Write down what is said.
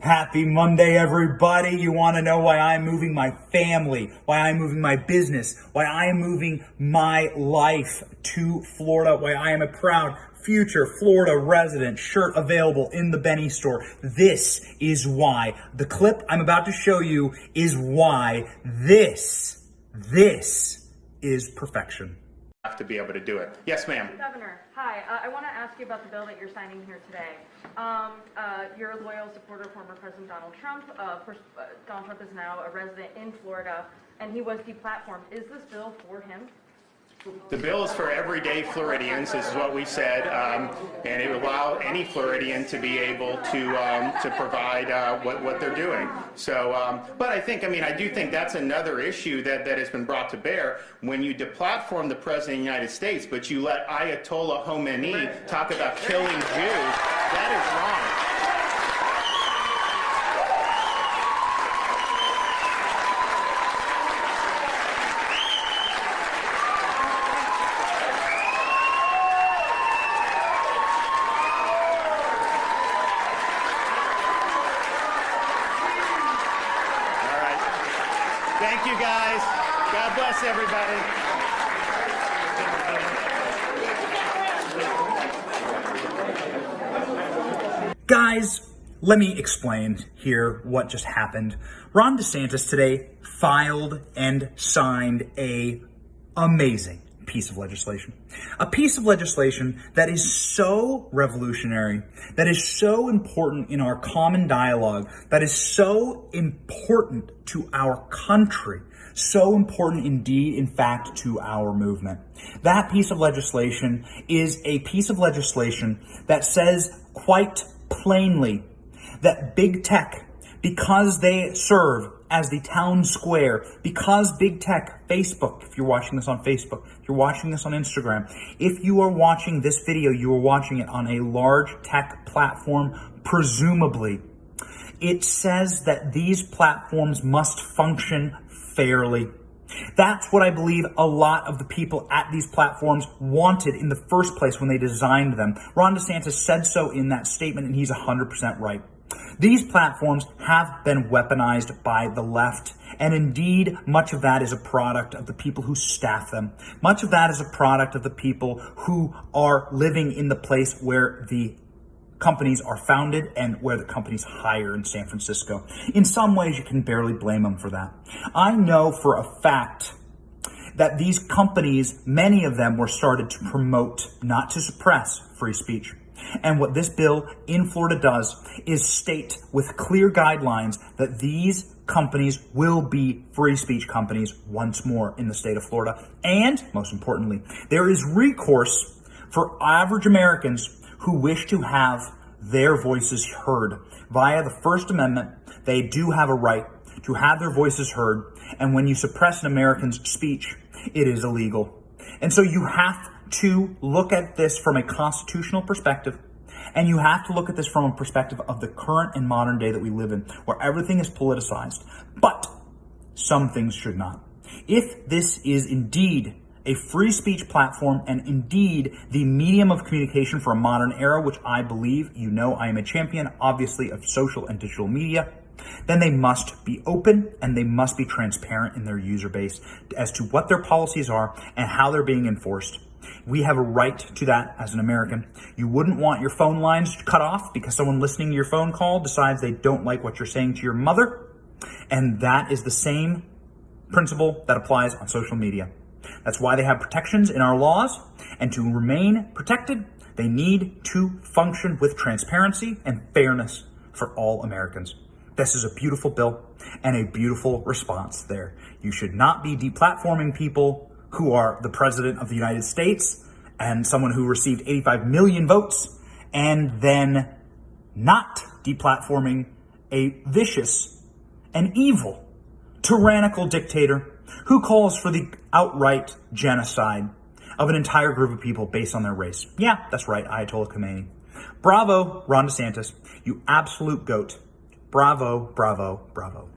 Happy Monday, everybody. You want to know why I'm moving my family, why I'm moving my business, why I am moving my life to Florida, why I am a proud future Florida resident, shirt available in the Benny store. This is why. The clip I'm about to show you is why this is perfection. Have to be able to do it. Yes, ma'am. Governor, hi. I want to ask you about the bill that you're signing here today. You're a loyal supporter of former President Donald Trump. Donald Trump is now a resident in Florida, and he was deplatformed. Is this bill for him? The bill is for everyday Floridians, this is what we said, and it will allow any Floridian to be able to provide what they're doing. So, but I do think that's another issue that has been brought to bear. When you deplatform the President of the United States, but you let Ayatollah Khomeini talk about killing Jews, that is wrong. Thank you, guys. God bless everybody. Guys, let me explain here what just happened. Ron DeSantis today filed and signed an amazing piece of legislation. A piece of legislation that is so revolutionary, that is so important in our common dialogue, that is so important to our country, so important indeed, in fact, to our movement. That piece of legislation is a piece of legislation that says quite plainly that big tech, because they serve as the town square, because big tech, Facebook, if you're watching this on Facebook, if you're watching this on Instagram, if you are watching this video, you are watching it on a large tech platform, presumably, it says that these platforms must function fairly. That's what I believe a lot of the people at these platforms wanted in the first place when they designed them. Ron DeSantis said so in that statement, and he's 100% right. These platforms have been weaponized by the left, and indeed, much of that is a product of the people who staff them. Much of that is a product of the people who are living in the place where the companies are founded and where the companies hire in San Francisco. In some ways, you can barely blame them for that. I know for a fact that these companies, many of them were started to promote, not to suppress, free speech. And what this bill in Florida does is state with clear guidelines that these companies will be free speech companies once more in the state of Florida. And most importantly, there is recourse for average Americans who wish to have their voices heard. Via the First Amendment, they do have a right to have their voices heard. And when you suppress an American's speech, it is illegal. And so you have to look at this from a constitutional perspective, and you have to look at this from a perspective of the current and modern day that we live in, where everything is politicized, but some things should not. If this is indeed a free speech platform and indeed the medium of communication for a modern era, which I believe, you know, I am a champion, obviously, of social and digital media, then they must be open and they must be transparent in their user base as to what their policies are and how they're being enforced. We have a right to that as an American. You wouldn't want your phone lines cut off because someone listening to your phone call decides they don't like what you're saying to your mother. And that is the same principle that applies on social media. That's why they have protections in our laws. And to remain protected, they need to function with transparency and fairness for all Americans. This is a beautiful bill and a beautiful response there. You should not be deplatforming people who are the president of the United States and someone who received 85 million votes, and then not deplatforming a vicious and evil, tyrannical dictator who calls for the outright genocide of an entire group of people based on their race. Yeah, that's right, Ayatollah Khomeini. Bravo, Ron DeSantis, you absolute goat. Bravo, bravo, bravo.